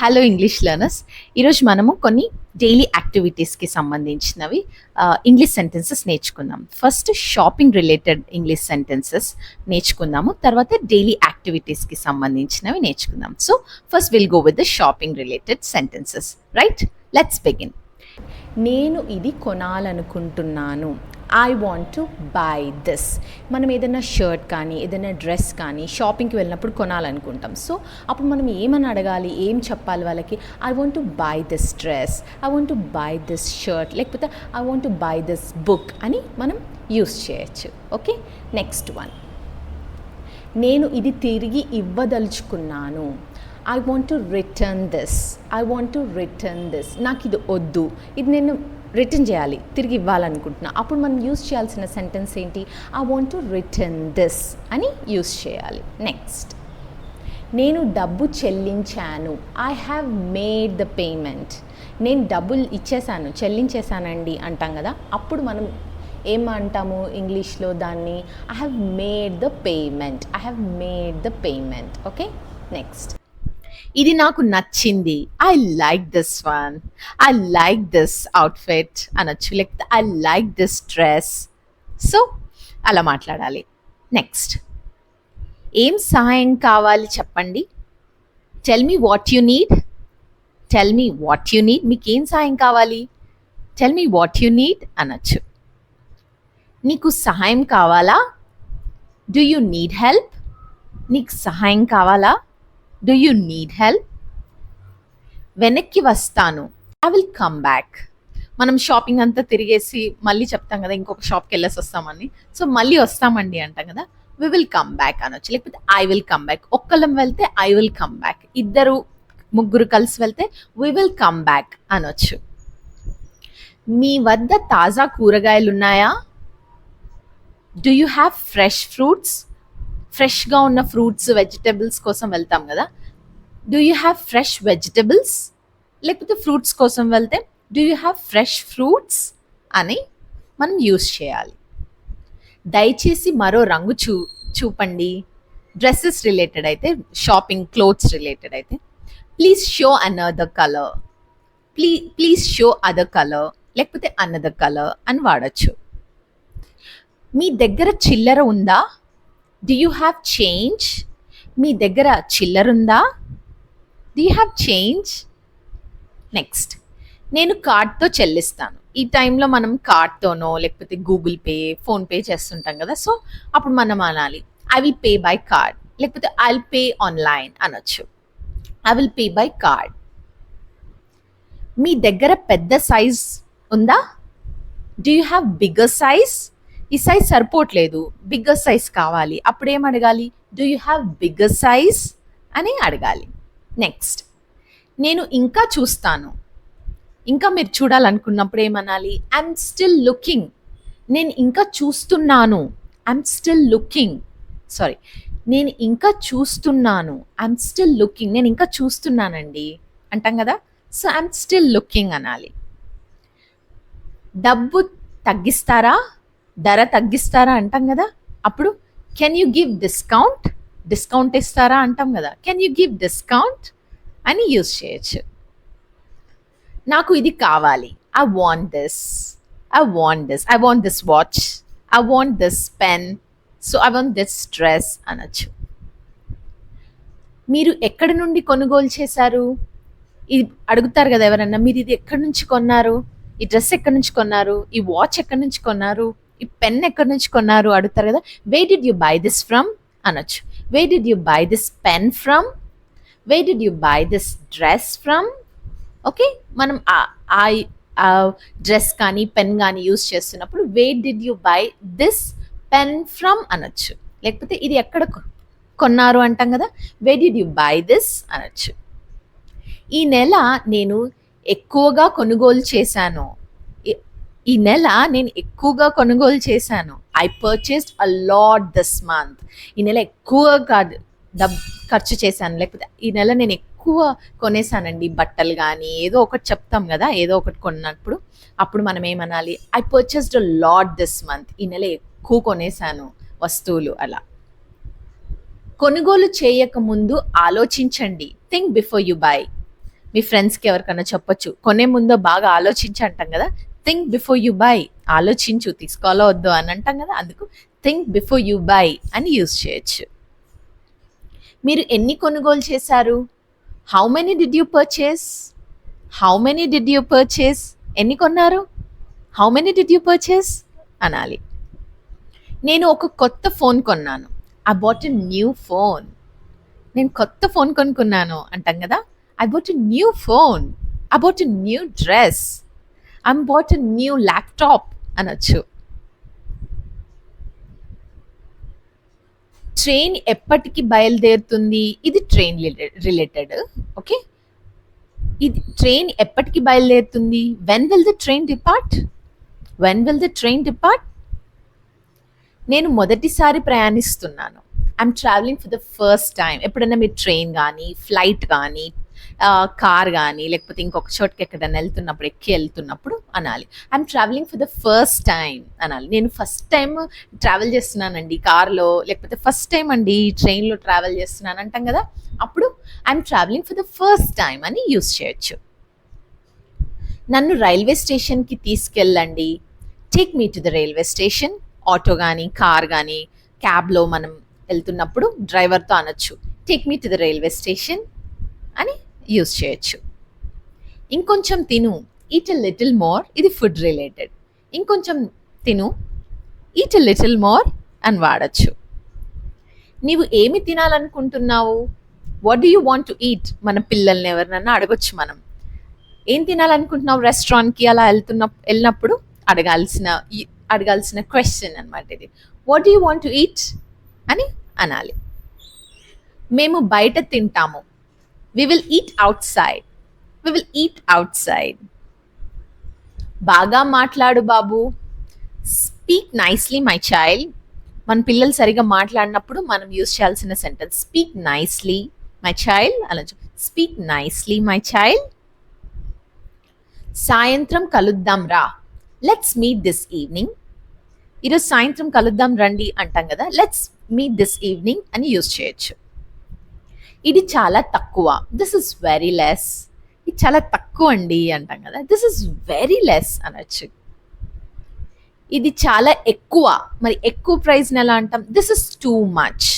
Hello English learners. ఈరోజు మనము కొన్ని డైలీ యాక్టివిటీస్కి సంబంధించినవి ఇంగ్లీష్ సెంటెన్సెస్ నేర్చుకుందాం. First shopping related English sentences నేర్చుకుందాము, తర్వాత డైలీ యాక్టివిటీస్కి సంబంధించినవి నేర్చుకుందాం. So first will go with the shopping related sentences. Right, let's begin. నేను ఇది కొనాలనుకుంటున్నాను. I want to buy this. మనం ఏదైనా షర్ట్ కానీ ఏదైనా డ్రెస్ కానీ షాపింగ్కి వెళ్ళినప్పుడు కొనాలనుకుంటాం. సో అప్పుడు మనం ఏమని అడగాలి, ఏం చెప్పాలి వాళ్ళకి? I want to buy this dress, I want to buy this shirt, లేకపోతే I want to buy this book అని మనం యూస్ చేయొచ్చు. Okay, next one. నేను ఇది తిరిగి ఇవ్వదలుచుకున్నాను. I want to return this, I want to return this. నాకు ఇది వద్దు, ఇది నేను రిటర్న్ చేయాలి, తిరిగి ఇవ్వాలనుకుంటున్నా. అప్పుడు మనం యూస్ చేయాల్సిన సెంటెన్స్ ఏంటి? I want to return this అని యూస్ చేయాలి. నెక్స్ట్, నేను డబ్బు చెల్లించాను. I have made the payment. నేను డబ్బులు ఇచ్చేసాను, చెల్లించేసానండి అంటాం కదా, అప్పుడు మనం ఏమంటాము ఇంగ్లీష్లో దాన్ని? I have made the payment, I have made the payment. Okay, next. ఇది నాకు నచ్చింది. I like this one, I like this outfit అనొచ్చు, లేకపోతే I like this dress. So అలా మాట్లాడాలి. నెక్స్ట్, ఏం సహాయం కావాలి చెప్పండి. Tell me what you need, tell me what you need. మీకు ఏం సహాయం కావాలి? Tell me what you need అనొచ్చు. నీకు సహాయం కావాలా? Do you need help? నీకు సహాయం కావాలా? Do you need help? వెనక్కి వస్తాను. I will come back. మనం షాపింగ్ అంతా తిరిగేసి మళ్ళీ చెప్తాం కదా ఇంకొక షాప్కి వెళ్ళేసి వస్తామని. సో మళ్ళీ వస్తామండి అంటాం కదా, వి విల్ కమ్ బ్యాక్ అనొచ్చు, లేకపోతే ఐ విల్ కమ్ బ్యాక్. ఒక్కళ్ళం వెళ్తే ఐ విల్ కమ్ బ్యాక్, ఇద్దరు ముగ్గురు కలిసి వెళ్తే వి విల్ కమ్ బ్యాక్ అనొచ్చు. మీ వద్ద తాజా కూరగాయలు ఉన్నాయా? Do you have fresh fruits? ఫ్రెష్గా ఉన్న ఫ్రూట్స్ వెజిటబుల్స్ కోసం వెళ్తాం కదా, do you have fresh vegetables? లేకపోతే ఫ్రూట్స్ కోసం వెళ్తే do you have fresh fruits అని మనం యూస్ చేయాలి. దయచేసి మరో రంగు చూపండి. డ్రెస్సెస్ రిలేటెడ్ అయితే, షాపింగ్ క్లోత్స్ రిలేటెడ్ అయితే please show another colour, please show other colour, లేకపోతే అనదర్ కలర్ అని వాడచ్చు. మీ దగ్గర చిల్లర ఉందా? Do you have change? మీ దగ్గర చిల్లర ఉందా? Do you have change? Next, నేను కార్డ్తో చెల్లిస్తాను. ఈ టైంలో మనం కార్డ్తోనో లేకపోతే గూగుల్ పే, ఫోన్పే చేస్తుంటాం కదా, సో అప్పుడు మనం అనాలి I will pay by card, లేకపోతే ఐ విల్ పే ఆన్లైన్ అనొచ్చు. I will pay by card. మీ దగ్గర పెద్ద సైజ్ ఉందా? Do you have bigger size? ఈ సైజ్ సరిపోవట్లేదు, బిగ్గర్ సైజ్ కావాలి. అప్పుడు ఏం అడగాలి? Do you have bigger size అని అడగాలి. నెక్స్ట్, నేను ఇంకా చూస్తాను. ఇంకా మీరు చూడాలనుకున్నప్పుడు ఏమనాలి? I'm still looking. నేను ఇంకా చూస్తున్నాను. I'm still looking. సారీ, నేను ఇంకా చూస్తున్నాను. I'm still looking. నేను ఇంకా చూస్తున్నానండి అంటాం కదా, సో ఐఎమ్ స్టిల్ లుకింగ్ అనాలి. డబ్బు తగ్గిస్తారా? ధర తగ్గిస్తారా అంటాం కదా, అప్పుడు can you give discount? Discount ఇస్తారా అంటాం కదా, కెన్ యూ గివ్ డిస్కౌంట్ అని యూస్ చేయొచ్చు. నాకు ఇది కావాలి. I want this, I want this, I want this watch, I want this pen, so I want this dress అనొచ్చు. మీరు ఎక్కడి నుండి కొనుగోలు చేశారు? ఇది అడుగుతారు కదా ఎవరన్నా, మీరు ఇది ఎక్కడి నుంచి కొన్నారు? ఈ డ్రెస్ ఎక్కడి నుంచి కొన్నారు? ఈ వాచ్ ఎక్కడి నుంచి కొన్నారు? ఈ పెన్ ఎక్కడి నుంచి కొన్నారు అడుగుతారు కదా. Where did you buy this from అనొచ్చు. Where did you buy this pen from? Where did you buy this dress from? Okay, మనం ఆ డ్రెస్ కానీ పెన్ కానీ యూస్ చేస్తున్నప్పుడు where did you buy this pen from అనొచ్చు, లేకపోతే ఇది ఎక్కడ కొన్నారు అంటాం కదా, where did you buy this అనొచ్చు. ఈ నెల నేను ఎక్కువగా కొనుగోలు చేశాను. ఈ నెల నేను ఎక్కువగా కొనుగోలు చేశాను. I purchased a lot this month. ఈ నెల ఎక్కువగా ఖర్చు చేశాను, లేకపోతే ఈ నెల నేను ఎక్కువ కొనేసానండి బట్టలు కానీ ఏదో ఒకటి చెప్తాం కదా, ఏదో ఒకటి కొన్నప్పుడు అప్పుడు మనం ఏమనాలి? I purchased a lot this month. ఈ నెల ఎక్కువ కొనేసాను వస్తువులు అలా. కొనుగోలు చేయక ముందు ఆలోచించండి. Think before you buy. మీ ఫ్రెండ్స్‌కి ఎవరికన్నా చెప్పొచ్చు. కొనే ముందు బాగా ఆలోచించి అంటాం గదా! Think before you buy. ఆలోచించు తీసుకోవాలో వద్దో అని అంటాం గదా! అందుకు థింక్ బిఫోర్ యూ బై అని యూజ్ చేయొచ్చు. మీరు ఎన్ని కొనుగోలు చేశారు? How many did you purchase? How many did you purchase? ఎన్ని కొన్నారు? How many did you purchase అనాలి. నేను ఒక కొత్త ఫోన్ కొన్నాను. I bought a new phone. నేను కొత్త ఫోన్ కొనుక్కున్నాను అంటాం కదా. I bought a new phone. I bought a new dress. I bought a new laptop అనొచ్చు. ట్రైన్ ఎప్పటికి బయలుదేరుతుంది? ఇది ట్రైన్ రిలేటెడ్. ఓకే, ఇది ట్రైన్ ఎప్పటికి బయలుదేరుతుంది? When will the train depart? When will the train depart? నేను మొదటిసారి ప్రయాణిస్తున్నాను. I'm travelling for the first time. ఎప్పుడైనా మీరు ట్రైన్ కానీ ఫ్లైట్ కానీ కార్ కానీ లేకపోతే ఇంకొక చోటుకి ఎక్కడైనా వెళ్తున్నప్పుడు అనాలి. I'm travelling for the first time అనాలి. నేను ఫస్ట్ టైం ట్రావెల్ చేస్తున్నానండి కార్లో, లేకపోతే ఫస్ట్ టైం అండి ట్రైన్లో ట్రావెల్ చేస్తున్నాను అంటాం కదా. అప్పుడు I'm travelling for the first time అని యూస్ చేయొచ్చు. నన్ను రైల్వే స్టేషన్కి తీసుకెళ్ళండి. Take me to the railway station. Auto కానీ కార్ కానీ క్యాబ్లో మనం వెళ్తున్నప్పుడు డ్రైవర్తో అనొచ్చు take me to the railway station అని యూస్ చేయొచ్చు. ఇంకొంచెం తిను. Eat a little more. ఇది ఫుడ్ రిలేటెడ్. ఇంకొంచెం తిను. ఈట్ ఎ లిటిల్ మోర్ అని వాడచ్చు. నీవు ఏమి తినాలనుకుంటున్నావు? What do you want to eat? మన పిల్లల్ని ఎవరినన్నా అడగొచ్చు మనం. ఏం తినాలనుకుంటున్నావు? రెస్టారెంట్కి అలా వెళ్ళినప్పుడు అడగాల్సిన క్వశ్చన్ అనమాట ఇది. What do you want to eat అని అనాలి. మేము బయట తింటాము. We will eat outside. We will eat outside. బాగా మాట్లాడు బాబు. Speak nicely my child. మన పిల్లలు సరిగా మాట్లాడినప్పుడు మనం యూజ్ చేయాల్సిన sentence speak nicely my child అలా. Speak nicely my child. సాయంత్రం కలుద్దాం రా. Let's meet this evening. ఈరోజు సాయంత్రం కలుద్దాం రండి అంటాం కదా. లెట్స్ మీట్ దిస్ ఈవినింగ్ అని యూజ్ చేయొచ్చు. ఇది చాలా తక్కువ. This is very less. ఇది చాలా తక్కువ అండి అంటాం కదా. దిస్ ఇస్ వెరీ లెస్ అనొచ్చు. ఇది చాలా ఎక్కువ. మరి ఎక్కువ ప్రైస్ని ఎలా అంటాం? This is too much.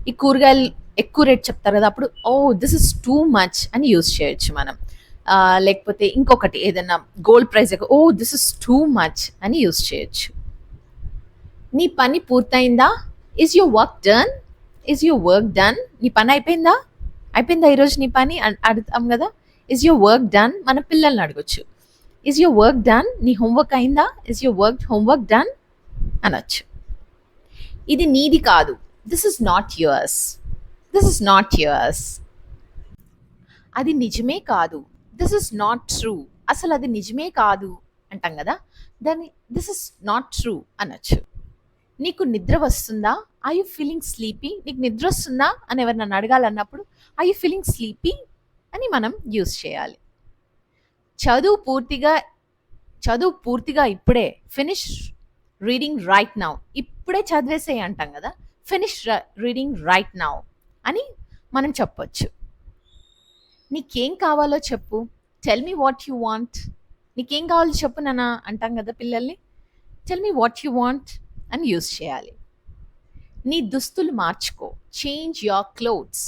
ఈ కూరగాయలు ఎక్కువ రేట్ చెప్తారు కదా, అప్పుడు oh this is too much అని యూజ్ చేయొచ్చు మనం. లేకపోతే ఇంకొకటి ఏదైనా gold price oh this is too much అని యూజ్ చేయొచ్చు. నీ పని పూర్తయిందా? Is your work done? Is your work done? నీ పని అయిపోయిందా? అయిపోయిందా ఈరోజు నీ పని అడుగుతాం కదా. Is your work done? మన పిల్లల్ని అడగొచ్చు. Is your work done? నీ హోంవర్క్ అయిందా? ఈజ్ యువర్ హోంవర్క్ డన్ అనొచ్చు. ఇది నీది కాదు. This is not yours. This is not yours. అది నిజమే కాదు. This is not true. అసలు అది నిజమే కాదు అంటాం కదా, దాన్ని దిస్ ఇస్ నాట్ ట్రూ అనొచ్చు. నీకు నిద్ర వస్తుందా? I you feeling sleepy? నీకు నిద్ర వస్తుందా అని ఎవరు నన్ను అడగాలన్నప్పుడు ఐ యూ ఫీలింగ్ స్లీపీ అని మనం యూస్ చేయాలి. చదువు పూర్తిగా ఇప్పుడే. Finish reading right now. ఇప్పుడే చదివేసే అంటాం కదా. ఫినిష్ రీడింగ్ రైట్ నౌ అని మనం చెప్పొచ్చు. నీకేం కావాలో చెప్పు. Tell me what you want. నీకేం కావాలో చెప్పు నాన్న అంటాం కదా పిల్లల్ని. Tell me what you want అని యూజ్ చేయాలి. నీ దుస్తులు మార్చుకో. Change your clothes.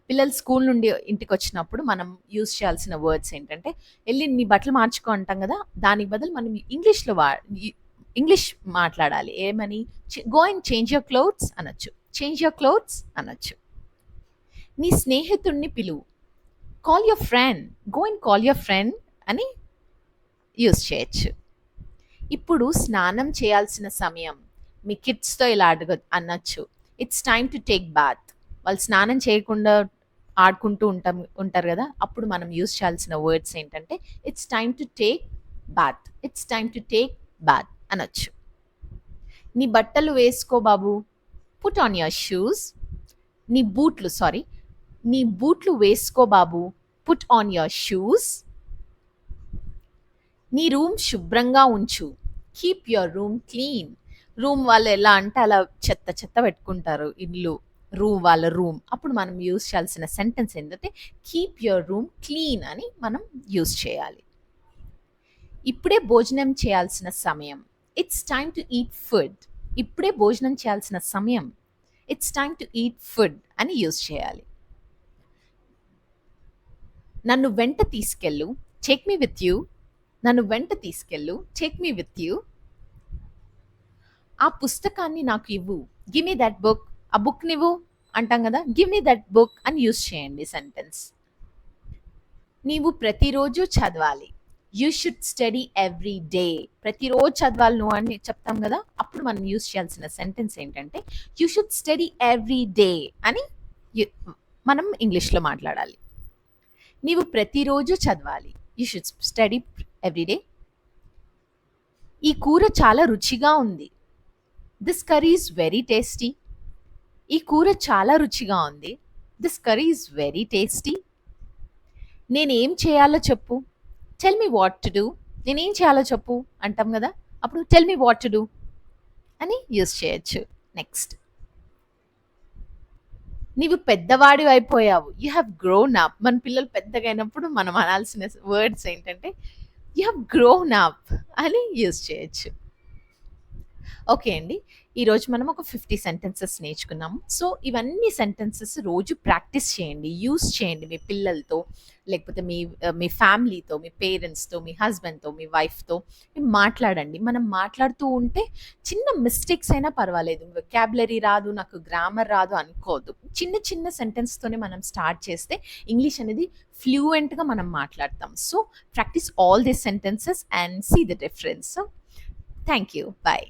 పిల్లలు స్కూల్ నుండి ఇంటికి వచ్చినప్పుడు మనం యూజ్ చేయాల్సిన వర్డ్స్ ఏంటంటే వెళ్ళి నీ బట్టలు మార్చుకో అంటాం కదా, దానికి బదులు మనం ఇంగ్లీష్ మాట్లాడాలి. ఏమని? Go and change your clothes అనొచ్చు. చేంజ్ యువర్ క్లోత్స్ అనొచ్చు. నీ స్నేహితుడిని పిలువు. Call your friend. Go and call your friend అని యూజ్ చేయొచ్చు. ఇప్పుడు స్నానం చేయాల్సిన సమయం. మీ కిడ్స్తో ఇలా అనొచ్చు. It's time to take bath. వాళ్ళు స్నానం చేయకుండా ఆడుకుంటూ ఉంటారు కదా, అప్పుడు మనం యూజ్ చేయాల్సిన వర్డ్స్ ఏంటంటే it's time to take bath. It's time to take bath అనొచ్చు. నీ బట్టలు వేసుకో బాబు. Put on your shoes. నీ బూట్లు వేసుకో బాబు. Put on your shoes. నీ రూమ్ శుభ్రంగా ఉంచు. Keep your room clean. Room వాళ్ళు ఎలా అంటే అలా చెత్త చెత్త పెట్టుకుంటారు ఇల్లు. వాళ్ళ రూమ్. అప్పుడు మనం యూజ్ చేయాల్సిన సెంటెన్స్ ఏంటంటే కీప్ యువర్ రూమ్ క్లీన్ అని మనం యూజ్ చేయాలి. ఇప్పుడే భోజనం చేయాల్సిన సమయం. It's time to eat food. ఇప్పుడే భోజనం చేయాల్సిన సమయం. It's time to eat food అని యూజ్ చేయాలి. నన్ను వెంట తీసుకెళ్ళు. Take me with you. నన్ను వెంట తీసుకెళ్ళు. Take me with you. ఆ పుస్తకాన్ని నాకు ఇవ్వు. Give me that book. ఆ బుక్ నివ్వు అంటాం కదా, గివ్ మీ దట్ బుక్ అని యూజ్ చేయండి సెంటెన్స్. నీవు ప్రతిరోజు చదవాలి. You should study every day. ప్రతిరోజు చదవాలి నువ్వు అని చెప్తాం కదా, అప్పుడు మనం యూజ్ చేయాల్సిన సెంటెన్స్ ఏంటంటే you should study every day అని మనం ఇంగ్లీష్లో మాట్లాడాలి. నీవు ప్రతిరోజు చదవాలి. You should study every day. ఈ కూర చాలా రుచిగా ఉంది. This curry is very tasty. ఈ కూర చాలా రుచిగా ఉంది. This curry is very tasty. నేనేం చేయాలో చెప్పు. Tell me what to do. నేనేం చేయాలో చెప్పు అంటాం కదా, అప్పుడు tell me what to do అని యూజ్ చేయొచ్చు. నెక్స్ట్, నీవు పెద్దవాడి అయిపోయావు. You have grown up. మన పిల్లలు పెద్దగా అయినప్పుడు మనం అనాల్సిన వర్డ్స్ ఏంటంటే యూ హ్యావ్ గ్రోన్ అప్ అని యూజ్ చేయొచ్చు. ఓకే అండి, ఈరోజు మనం ఒక 50 సెంటెన్సెస్ నేర్చుకున్నాము. సో ఇవన్నీ సెంటెన్సెస్ రోజు ప్రాక్టీస్ చేయండి, యూస్ చేయండి మీ పిల్లలతో, లేకపోతే మీ ఫ్యామిలీతో, మీ పేరెంట్స్తో, మీ హస్బెండ్తో, మీ వైఫ్తో మాట్లాడండి. మనం మాట్లాడుతూ ఉంటే చిన్న మిస్టేక్స్ అయినా పర్వాలేదు. వొకాబులరీ రాదు, నాకు గ్రామర్ రాదు అనుకోవద్దు. చిన్న చిన్న సెంటెన్స్తోనే మనం స్టార్ట్ చేస్తే ఇంగ్లీష్ అనేది ఫ్లూయెంట్గా మనం మాట్లాడతాం. So practise all these sentences and see the difference. So thank you. Bye.